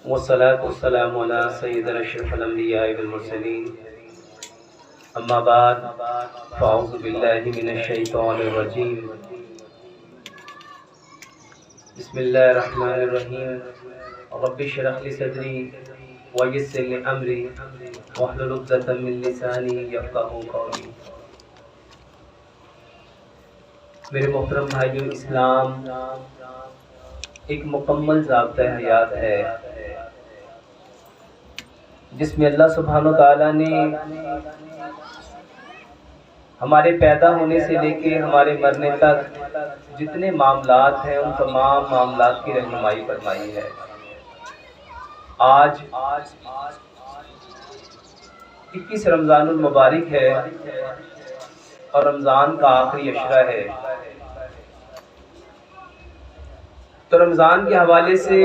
والصلاة والسلام على سيدنا أشرف الأنبياء والمرسلين أما بعد فأعوذ بالله من الشيطان الرجيم بسم الله الرحمن الرحيم رب اشرح لي صدري ويسر لي أمري واحلل عقدة من لساني يفقهوا قولي۔ میرے محترم بھائیوں، اسلام ایک مکمل ضابطہ حیات ہے جس میں اللہ سبحانہ وتعالیٰ نے ہمارے پیدا ہونے سے لے کے ہمارے مرنے تک جتنے معاملات ہیں ان تمام معاملات کی رہنمائی فرمائی ہے۔ آج 21 رمضان المبارک ہے اور رمضان کا آخری عشرہ ہے، تو رمضان کے حوالے سے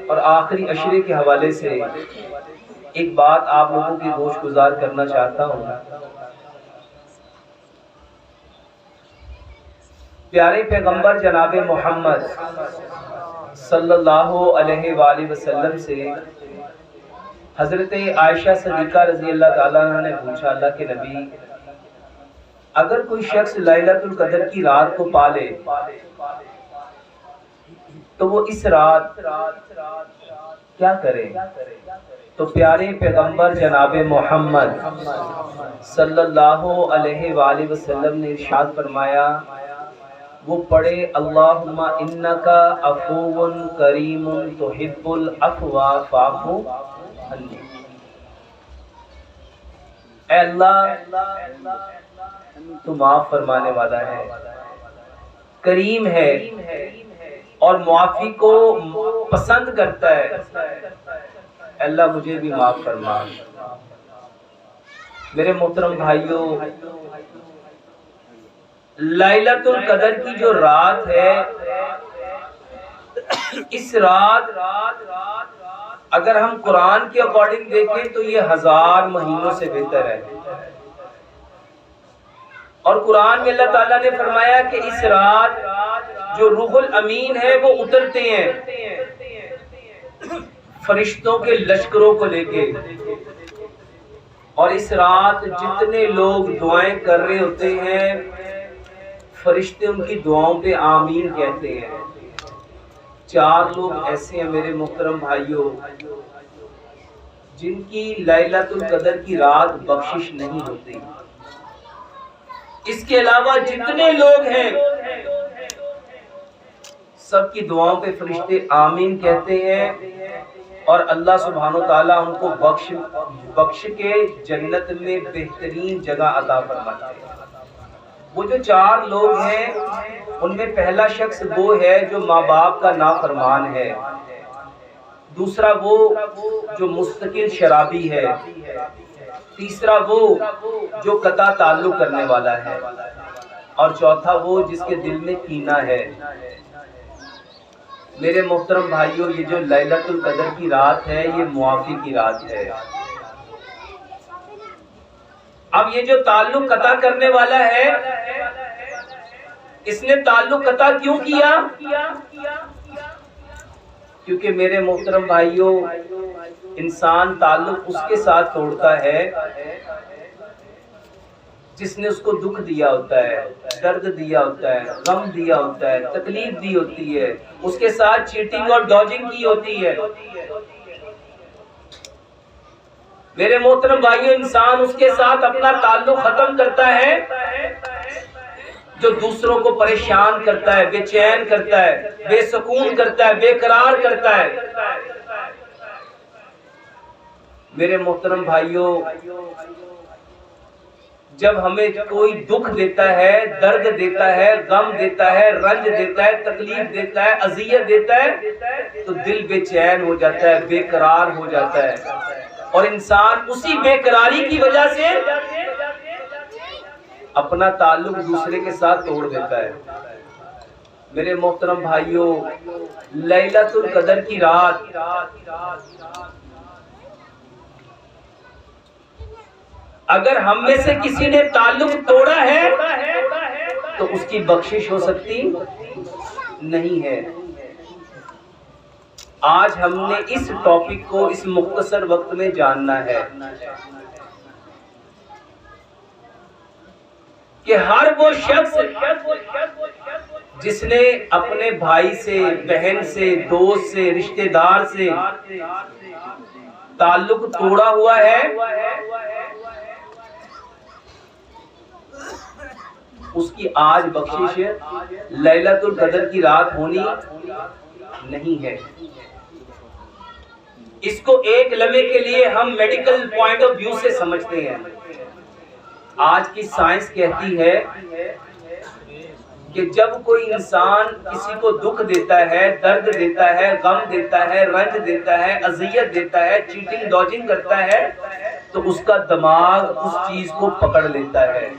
اور آخری عشرے کے حوالے سے ایک بات آپ لوگوں کی گوش گزار کرنا چاہتا ہوں۔ پیارے پیغمبر جناب محمد صلی اللہ علیہ وآلہ وسلم سے حضرت عائشہ صدیقہ رضی اللہ تعالیٰ عنہ نے پوچھا، اللہ کے نبی، اگر کوئی شخص لیلۃ القدر کی رات کو پالے تو وہ اس رات کیا کرے؟ تو پیارے پیغمبر جناب محمد صلی اللہ علیہ وآلہ وسلم نے ارشاد فرمایا، وہ پڑھے اللہم انکا عفو کریم تحب العفو فاعف عنی۔ اے اللہ، تو معاف فرمانے والا ہے، کریم ہے اور معافی کو پسند کرتا ہے، اللہ مجھے بھی معاف فرما۔ میرے محترم بھائیوں، لیلۃ القدر کی جو رات ہے، اس رات اگر ہم قرآن کے اکارڈنگ دیکھیں تو یہ 1000 مہینوں سے بہتر ہے، اور قرآن میں اللہ تعالیٰ نے فرمایا کہ اس رات جو روح الامین ہے وہ اترتے ہیں فرشتوں کے لشکروں کو لے کے، اور اس رات جتنے لوگ دعائیں کر رہے ہوتے ہیں فرشتے ان کی دعاؤں پہ آمین کہتے ہیں۔ 4 لوگ ایسے ہیں میرے محترم بھائیوں جن کی لیلۃ القدر کی رات بخشش نہیں ہوتی۔ اس کے علاوہ جتنے لوگ ہیں سب کی دعاؤں پہ فرشتے آمین کہتے ہیں، اور اللہ سبحانہ وتعالیٰ ان کو بخش کے جنت میں بہترین جگہ عطا فرماتے ہیں۔ وہ جو 4 لوگ ہیں ان میں پہلا شخص وہ ہے جو ماں باپ کا نافرمان ہے، دوسرا وہ جو مستقل شرابی ہے، تیسرا وہ جو قطع تعلق کرنے والا ہے، اور چوتھا وہ جس کے دل میں کینہ ہے۔ میرے محترم بھائیوں، یہ جو لیلۃ القدر کی رات ہے یہ معافی کی رات ہے۔ اب یہ جو تعلق قطع کرنے والا ہے، اس نے تعلق قطع کیوں کیا؟ کیونکہ میرے محترم بھائیوں، انسان تعلق اس کے ساتھ توڑتا ہے جس نے اس کو دکھ دیا ہوتا ہے، درد دیا ہوتا ہے، غم دیا ہوتا ہے، تکلیف دی ہوتی ہے، اس کے ساتھ چیٹنگ اور ڈاجنگ کی ہوتی ہے۔ میرے محترم بھائیوں، انسان اس کے ساتھ اپنا تعلق ختم کرتا ہے جو دوسروں کو پریشان کرتا ہے، بے چین کرتا ہے، بے سکون کرتا ہے، بے قرار کرتا ہے۔ میرے محترم بھائیوں، جب ہمیں کوئی دکھ دیتا ہے، درد دیتا ہے، غم دیتا ہے، رنج دیتا ہے، تکلیف دیتا ہے، اذیت دیتا ہے، تو دل بے چین ہو جاتا ہے، بے قرار ہو جاتا ہے، اور انسان اسی بے قراری کی وجہ سے اپنا تعلق دوسرے کے ساتھ توڑ دیتا ہے۔ میرے محترم بھائیوں، لیلۃ القدر کی رات اگر ہم میں سے کسی نے تعلق توڑا ہے تو اس کی بخشش ہو سکتی نہیں ہے۔ آج ہم نے اس ٹاپک کو اس مختصر وقت میں جاننا ہے کہ ہر وہ شخص جس نے اپنے بھائی سے، بہن سے، دوست سے، رشتہ دار سے تعلق توڑا ہوا ہے، اس کی آج بخشش لیلۃ القدر کی رات ہونی نہیں ہے۔ اس کو ایک لمحے کے لیے ہم میڈیکل پوائنٹ آف ویو سے سمجھتے ہیں۔ آج کی سائنس کہتی ہے کہ جب کوئی انسان کسی کو دکھ دیتا ہے، درد دیتا ہے، غم دیتا ہے، رنج دیتا ہے، اذیت دیتا ہے، چیٹنگ ڈاجنگ کرتا ہے، تو اس کا دماغ اس چیز کو پکڑ لیتا ہے،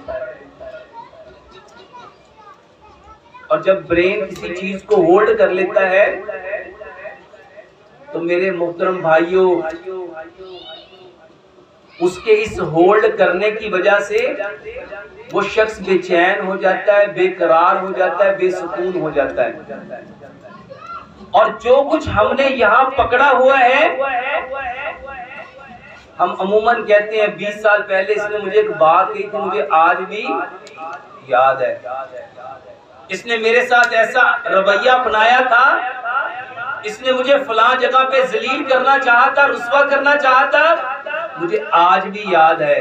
اور جب برین کسی چیز کو ہولڈ کر لیتا ہے تو میرے محترم بھائیوں، اس کے اس ہولڈ کرنے کی وجہ سے وہ شخص بے چین ہو جاتا ہے، بے قرار ہو جاتا ہے، بے سکون ہو جاتا ہے۔ اور جو کچھ ہم نے یہاں پکڑا ہوا ہے، ہم عموماً کہتے ہیں 20 سال پہلے اس نے مجھے ایک بات کہی تھی، مجھے آج بھی یاد ہے، اس نے میرے ساتھ ایسا رویہ اپنایا تھا، اس نے مجھے فلاں جگہ پہ ذلیل کرنا چاہا تھا، رسوا کرنا چاہا تھا، مجھے آج بھی یاد ہے۔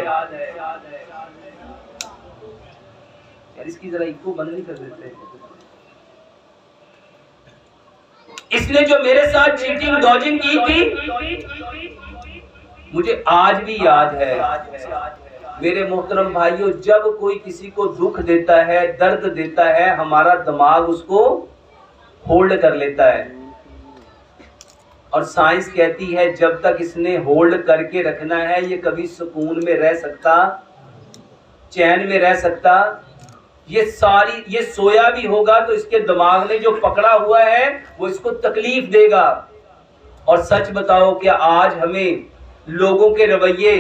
یار اس کی ذرا ایکو بند نہیں کر دیتے؟ اس نے جو میرے ساتھ چیٹنگ ڈاجنگ کی تھی مجھے آج بھی یاد ہے۔ میرے محترم بھائیوں، جب کوئی کسی کو دکھ دیتا ہے، درد دیتا ہے، ہمارا دماغ اس کو ہولڈ کر لیتا ہے، اور سائنس کہتی ہے جب تک اس نے ہولڈ کر کے رکھنا ہے یہ کبھی سکون میں رہ سکتا، چین میں رہ سکتا۔ یہ سویا بھی ہوگا تو اس کے دماغ نے جو پکڑا ہوا ہے وہ اس کو تکلیف دے گا۔ اور سچ بتاؤ، کیا آج ہمیں لوگوں کے رویے،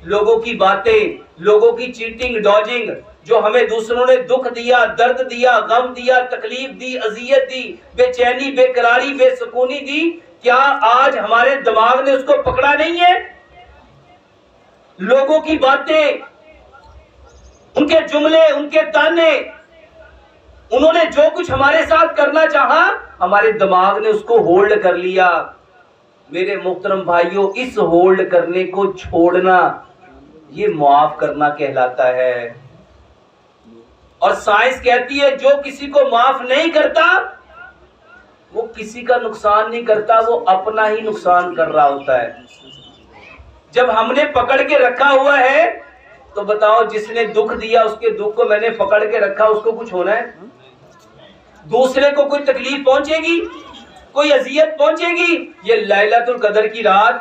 لوگوں کی باتیں، لوگوں کی چیٹنگ ڈاجنگ، جو ہمیں دوسروں نے دکھ دیا، درد دیا، غم دیا، تکلیف دی، اذیت دی، بے چینی، بے قراری، بے سکونی دی، کیا آج ہمارے دماغ نے اس کو پکڑا نہیں ہے؟ لوگوں کی باتیں، ان کے جملے، ان کے تانے، انہوں نے جو کچھ ہمارے ساتھ کرنا چاہا، ہمارے دماغ نے اس کو ہولڈ کر لیا۔ میرے محترم بھائیوں، اس ہولڈ کرنے کو چھوڑنا یہ معاف کرنا کہلاتا ہے۔ اور سائنس کہتی ہے جو کسی کو معاف نہیں کرتا وہ کسی کا نقصان نہیں کرتا، وہ اپنا ہی نقصان کر رہا ہوتا ہے۔ جب ہم نے پکڑ کے رکھا ہوا ہے تو بتاؤ، جس نے دکھ دیا اس کے دکھ کو میں نے پکڑ کے رکھا، اس کو کچھ ہونا ہے؟ دوسرے کو کوئی تکلیف پہنچے گی، کوئی اذیت پہنچے گی؟ یہ لیلۃ القدر کی رات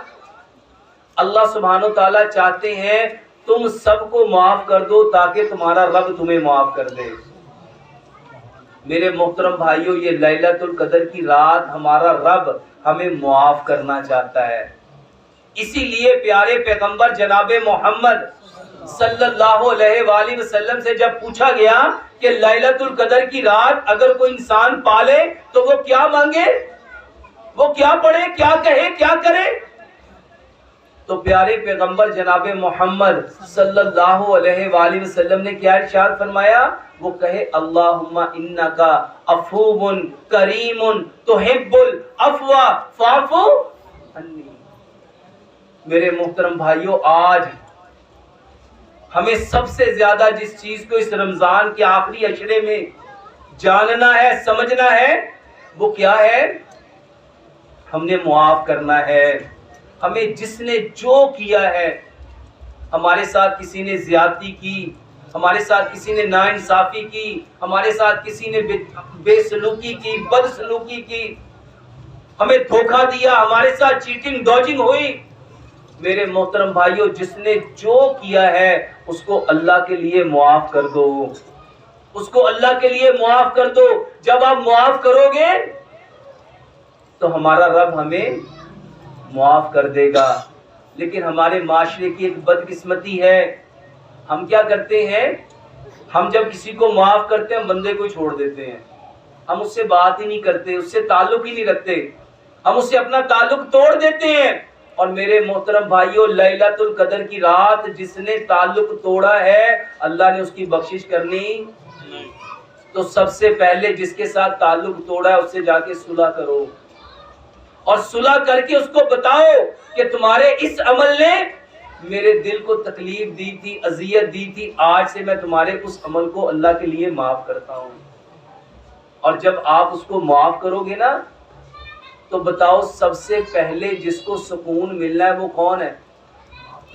اللہ سبحانہ و تعالیٰ چاہتے ہیں تم سب کو معاف کر دو تاکہ تمہارا رب تمہیں معاف کر دے۔ میرے محترم بھائیوں، یہ لیلۃ القدر کی رات ہمارا رب ہمیں معاف کرنا چاہتا ہے۔ اسی لیے پیارے پیغمبر جناب محمد صلی اللہ علیہ وآلہ وسلم سے جب پوچھا گیا کہ لیلۃ القدر کی رات اگر کوئی انسان پالے تو وہ کیا مانگے، وہ کیا پڑھے، کیا کہے، کیا کرے، تو پیارے پیغمبر جناب محمد صلی اللہ علیہ وآلہ وسلم نے کیا ارشاد فرمایا؟ وہ کہے اللہم انکا عفو کریم تحب العفو فاعف عنی۔ میرے محترم بھائیوں، آج ہمیں سب سے زیادہ جس چیز کو اس رمضان کے آخری عشرے میں جاننا ہے، سمجھنا ہے، وہ کیا ہے؟ ہم نے معاف کرنا ہے۔ ہمیں جس نے جو کیا ہے، ہمارے ساتھ کسی نے زیادتی کی، ہمارے ساتھ کسی نے ناانصافی کی، ہمارے ساتھ کسی نے بے سلوکی کی، بد سلوکی کی، ہمیں دھوکہ دیا، ہمارے ساتھ چیٹنگ ڈاجنگ ہوئی، میرے محترم بھائیوں، جس نے جو کیا ہے اس کو اللہ کے لیے معاف کر دو، اس کو اللہ کے لیے معاف کر دو۔ جب آپ معاف کرو گے تو ہمارا رب ہمیں معاف کر دے گا۔ لیکن ہمارے معاشرے کی ایک بدقسمتی ہے، ہم کیا کرتے ہیں، ہم جب کسی کو معاف کرتے ہیں ہم بندے کو چھوڑ دیتے ہیں، ہم اس سے بات ہی نہیں کرتے، اس سے تعلق ہی نہیں رکھتے۔ ہم اس سے اپنا تعلق توڑ دیتے ہیں. اور میرے محترم بھائیوں، لیلۃ القدر کی رات جس نے تعلق توڑا ہے اللہ نے اس کی بخشش کرنی. تو سب سے پہلے جس کے ساتھ تعلق توڑا ہے اس سے جا کے صلح کرو، اور صلح کر کے اس کو بتاؤ کہ تمہارے اس عمل نے میرے دل کو تکلیف دی تھی، اذیت دی تھی، آج سے میں تمہارے اس عمل کو اللہ کے لیے معاف کرتا ہوں. اور جب آپ اس کو معاف کرو گے نا تو بتاؤ سب سے پہلے جس کو سکون ملنا ہے وہ کون ہے؟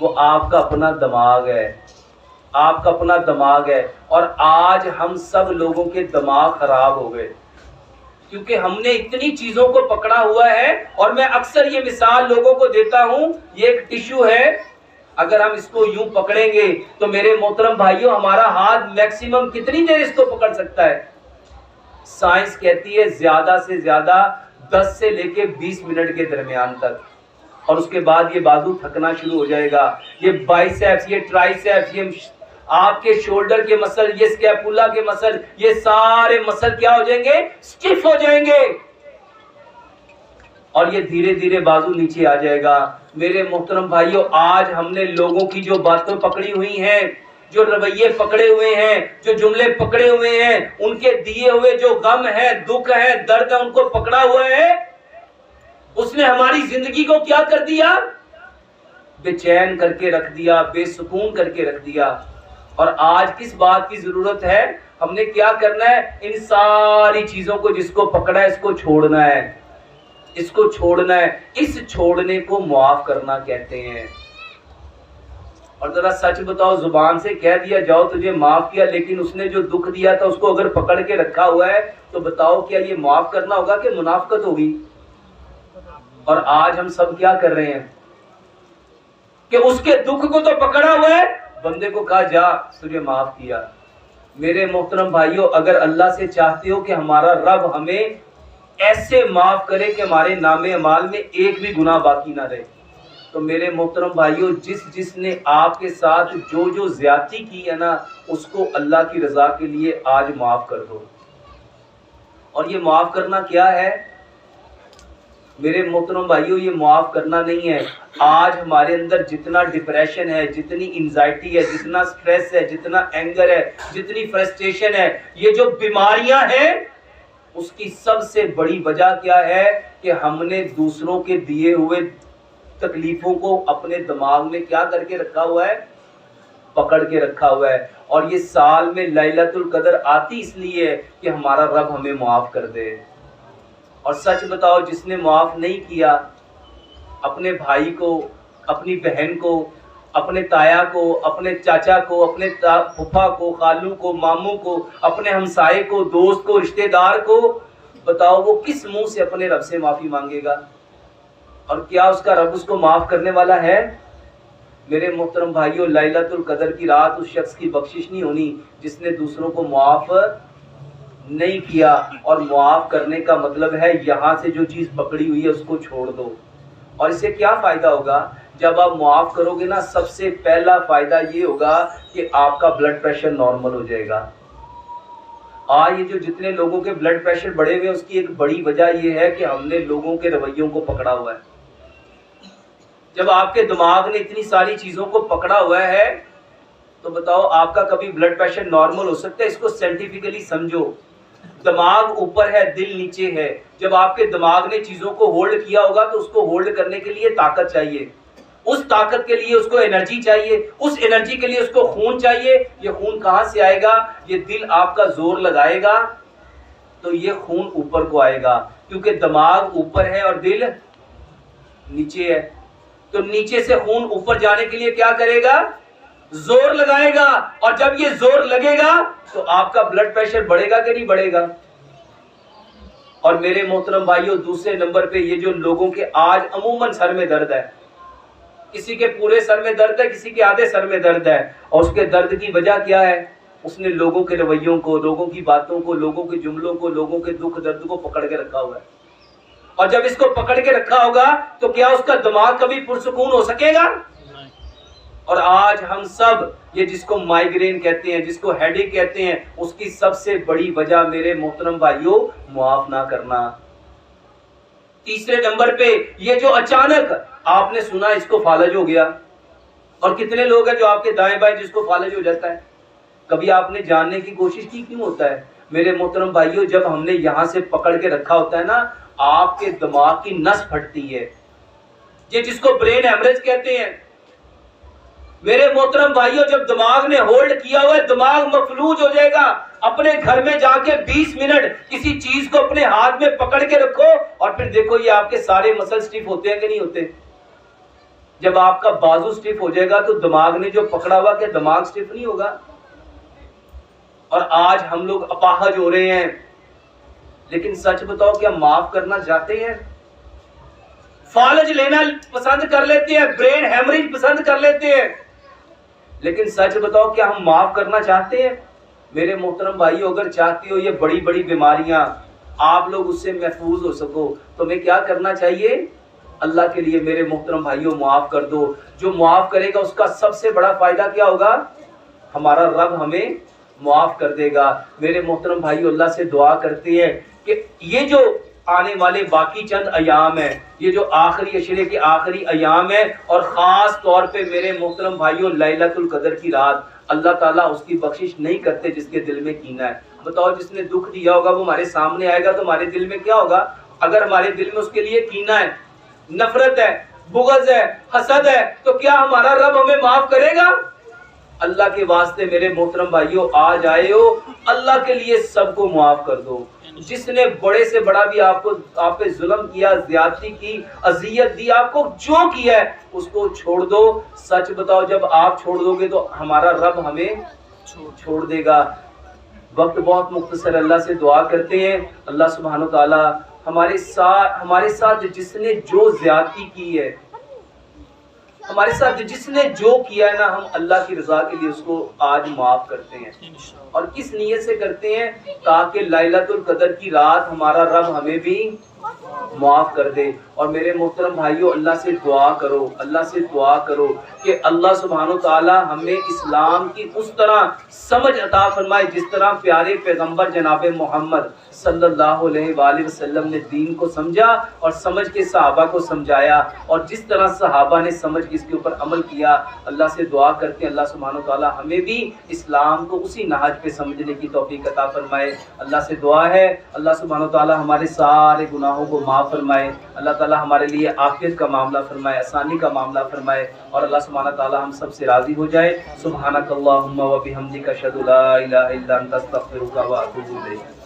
وہ آپ کا اپنا دماغ ہے، آپ کا اپنا دماغ ہے. اور آج ہم سب لوگوں کے دماغ خراب ہو گئے کیونکہ ہم نے اتنی چیزوں کو پکڑا ہوا ہے. اور میں اکثر یہ مثال لوگوں کو دیتا ہوں، یہ ایک ٹشو ہے، اگر ہم اس کو یوں پکڑیں گے تو میرے محترم بھائیوں ہمارا ہاتھ میکسیمم کتنی دیر اس کو پکڑ سکتا ہے؟ سائنس کہتی ہے زیادہ سے زیادہ 10 سے لے کے 20 منٹ کے درمیان تک، اور اس کے بعد یہ بازو تھکنا شروع ہو جائے گا. یہ بائیسیپس، یہ ٹرائیسیپس، یہ آپ کے شولڈر کے مسل، یہ اسکیپولا کے مسل، یہ سارے مسل کیا ہو جائیں گے؟ اسٹف ہو جائیں گے، اور یہ دھیرے دھیرے بازو نیچے آ جائے گا. میرے محترم بھائیوں آج ہم نے لوگوں کی جو باتیں پکڑی ہوئی ہیں، جو رویے پکڑے ہوئے ہیں، جو جملے پکڑے ہوئے ہیں، ان کے دیے ہوئے جو غم ہے، دکھ ہے، درد ہے، ان کو پکڑا ہوا ہے. اس نے ہماری زندگی کو کیا کر دیا؟ بے چین کر کے رکھ دیا، بے سکون کر کے رکھ دیا. اور آج کس بات کی ضرورت ہے؟ ہم نے کیا کرنا ہے؟ ان ساری چیزوں کو جس کو پکڑا ہے اس کو چھوڑنا ہے، اس کو چھوڑنا ہے. اس چھوڑنے کو معاف کرنا کہتے ہیں. اور ذرا سچ بتاؤ، زبان سے کہہ دیا جاؤ تجھے معاف کیا، لیکن اس نے جو دکھ دیا تھا اس کو اگر پکڑ کے رکھا ہوا ہے تو بتاؤ کیا یہ معاف کرنا ہوگا کہ منافقت ہوگی؟ اور آج ہم سب کیا کر رہے ہیں کہ اس کے دکھ کو تو پکڑا ہوا ہے، بندے کو کہا جا تجھے معاف کیا. میرے محترم بھائیوں اگر اللہ سے چاہتے ہو کہ ہمارا رب ہمیں ایسے معاف کرے کہ ہمارے نام اعمال میں ایک بھی گناہ باقی نہ رہے، تو میرے محترم بھائیوں جس نے آپ کے ساتھ جو زیادتی کی ہے نا اس کو اللہ کی رضا کے لیے آج معاف کر دو. اور یہ معاف کرنا کیا ہے میرے محترم بھائیوں؟ یہ معاف کرنا نہیں ہے. آج ہمارے اندر جتنا ڈپریشن ہے، جتنی انزائٹی ہے، جتنا سٹریس ہے، جتنا اینگر ہے، جتنی فرسٹریشن ہے، یہ جو بیماریاں ہیں اس کی سب سے بڑی وجہ کیا ہے کہ ہم نے دوسروں کے دیے ہوئے تکلیفوں کو اپنے دماغ میں کیا کر کے رکھا ہوا ہے؟ پکڑ کے رکھا ہوا ہے. اور یہ سال میں لیلۃ القدر آتی اس لیے ہے کہ ہمارا رب ہمیں معاف کر دے. اور سچ بتاؤ جس نے معاف نہیں کیا اپنے بھائی کو، اپنی بہن کو، اپنے تایا کو، اپنے چاچا کو، اپنے پھپھا کو، خالو کو، ماموں کو، اپنے ہمسائے کو، دوست کو، رشتہ دار کو، بتاؤ وہ کس منہ سے اپنے رب سے معافی مانگے گا؟ اور کیا اس کا رب اس کو معاف کرنے والا ہے؟ میرے محترم بھائیوں لیلۃ القدر کی رات اس شخص کی بخشش نہیں ہونی جس نے دوسروں کو معاف نہیں کیا. اور معاف کرنے کا مطلب ہے یہاں سے جو چیز پکڑی ہوئی ہے اس کو چھوڑ دو. اور اس سے کیا فائدہ ہوگا؟ جب آپ معاف کرو گے نا سب سے پہلا فائدہ یہ ہوگا کہ آپ کا بلڈ پریشر نارمل ہو جائے گا. یہ جو جتنے لوگوں کے بلڈ پریشر بڑھے ہوئے اس کی ایک بڑی وجہ یہ ہے کہ ہم نے لوگوں کے رویوں کو پکڑا ہوا ہے. جب آپ کے دماغ نے اتنی ساری چیزوں کو پکڑا ہوا ہے تو بتاؤ آپ کا کبھی بلڈ پریشر نارمل ہو سکتا ہے؟ اس کو سائنٹیفکلی سمجھو. دماغ اوپر ہے، دل نیچے ہے. جب آپ کے دماغ نے چیزوں کو ہولڈ کیا ہوگا تو اس کو ہولڈ کرنے کے لیے طاقت چاہیے، اس طاقت کے لیے اس کو انرجی چاہیے، اس انرجی کے لیے اس کو خون چاہیے. یہ خون کہاں سے آئے گا؟ یہ دل آپ کا زور لگائے گا تو یہ خون اوپر کو آئے گا، کیونکہ دماغ اوپر ہے اور دل نیچے ہے. تو نیچے سے خون اوپر جانے کے لیے کیا کرے گا؟ زور لگائے گا. اور جب یہ زور لگے گا تو آپ کا بلڈ پریشر بڑھے گا کہ نہیں بڑھے گا؟ اور میرے محترم بھائیوں دوسرے نمبر پہ یہ جو لوگوں کے آج عموماً سر میں درد ہے، کسی کے پورے سر میں درد ہے، کسی کے آدھے سر میں درد ہے. اور اس کے درد کی وجہ کیا ہے؟ اس نے لوگوں کے رویوں کو، لوگوں کی باتوں کو، لوگوں کے جملوں کو، لوگوں کے دکھ درد کو پکڑ کے رکھا ہوا ہے. اور جب اس کو پکڑ کے رکھا ہوگا تو کیا اس کا دماغ کبھی پرسکون ہو سکے گا؟ اور آج ہم سب یہ جس کو مائیگرین کہتے ہیں، جس کو ہیڈیک کہتے ہیں، اس کی سب سے بڑی وجہ میرے محترم بھائیوں معاف نہ کرنا. تیسرے نمبر پہ یہ جو اچانک آپ نے سنا اس کو فالج ہو گیا، اور کتنے لوگ ہیں جو آپ کے دائیں بائیں جس کو فالج ہو جاتا ہے، کبھی آپ نے جاننے کی کوشش کی کیوں ہوتا ہے؟ میرے محترم بھائیوں، جب ہم نے یہاں سے پکڑ کے رکھا ہوتا ہے نا، آپ کے دماغ کی نس پھٹتی ہے، یہ جس کو برین ہیمریج کہتے ہیں۔ میرے محترم بھائیوں، جب دماغ نے ہولڈ کیا ہوا ہے، دماغ مفلوج ہو جائے گا۔ اپنے گھر میں جا کے 20 منٹ کسی چیز کو اپنے ہاتھ میں پکڑ کے رکھو اور پھر دیکھو یہ آپ کے سارے مسل سٹیف ہوتے ہیں کہ نہیں ہوتے؟ جب آپ کا بازو سٹیف ہو جائے گا تو دماغ نے جو پکڑا ہوا، کیا دماغ سٹیف نہیں ہوگا؟ اور آج ہم لوگ اپاہج ہو رہے ہیں، لیکن سچ بتاؤ کیا معاف کرنا چاہتے ہیں؟ فالج لینا پسند کر لیتے ہیں، برین ہیمریج پسند کر لیتے ہیں، لیکن سچ بتاؤ کیا ہم معاف کرنا چاہتے ہیں؟ میرے محترم بھائیو، اگر چاہتے ہو یہ بڑی بڑی بیماریاں آپ لوگ اس سے محفوظ ہو سکو تو ہمیں کیا کرنا چاہیے؟ اللہ کے لیے میرے محترم بھائیو معاف کر دو۔ جو معاف کرے گا اس کا سب سے بڑا فائدہ کیا ہوگا؟ ہمارا رب ہمیں معاف کر دے گا۔ میرے محترم بھائیو، اللہ سے دعا کرتے ہیں کہ یہ جو آنے والے باقی چند ایام ہیں، یہ جو آخری عشرے کے آخری ایام ہیں، اور خاص طور پہ میرے محترم بھائیو لیلۃ القدر کی رات، اللہ تعالیٰ اس کی بخشش نہیں کرتے جس کے دل میں کینہ ہے۔ بتاؤ، جس نے دکھ دیا ہوگا وہ ہمارے سامنے آئے گا تو ہمارے دل میں کیا ہوگا؟ اگر ہمارے دل میں اس کے لیے کینہ ہے، نفرت ہے، بغض ہے، حسد ہے، تو کیا ہمارا رب ہمیں معاف کرے گا؟ اللہ کے واسطے میرے محترم بھائیو، آج آئے ہو، اللہ کے لیے سب کو معاف کر دو۔ جس نے بڑے سے بڑا بھی آپ پہ ظلم کیا، زیادتی کی، اذیت دی، آپ کو جو کیا ہے اس کو چھوڑ دو۔ سچ بتاؤ، جب آپ چھوڑ دو گے تو ہمارا رب ہمیں چھوڑ دے گا۔ وقت بہت مختصر، اللہ سے دعا کرتے ہیں اللہ سبحانہ وتعالی ہمارے ساتھ جس نے جو زیادتی کی ہے، ہمارے ساتھ جس نے جو کیا ہے نا، ہم اللہ کی رضا کے لیے اس کو آج معاف کرتے ہیں۔ اور کس نیت سے کرتے ہیں؟ تاکہ لیلۃ القدر کی رات ہمارا رب ہمیں بھی معاف کر دے۔ اور میرے محترم بھائیو، اللہ سے دعا کرو، اللہ سے دعا کرو کہ اللہ سبحانہ وتعالی ہمیں اسلام کی اس طرح سمجھ عطا فرمائے جس طرح پیارے پیغمبر جناب محمد صلی اللہ علیہ وآلہ وسلم نے دین کو سمجھا اور سمجھ کے صحابہ کو سمجھایا، اور جس طرح صحابہ نے سمجھ کے اس کے اوپر عمل کیا۔ اللہ سے دعا کرتے ہیں اللہ سبحانہ وتعالی ہمیں بھی اسلام کو اسی نہج پہ سمجھنے کی توفیق عطا فرمائے۔ اللہ سے دعا ہے اللہ سبحانہ وتعالی ہمارے سارے گناہوں کو معاف فرمائے، اللہ تعالی ہمارے لیے عافیت کا معاملہ فرمائے، آسانی کا معاملہ فرمائے، اور اللہ سبحانہ تعالی ہم سب سے راضی ہو جائے۔ سبحانک اللہم و بحمدک، اشہد ان لا الہ الا انت، استغفرک و اتوب الیک۔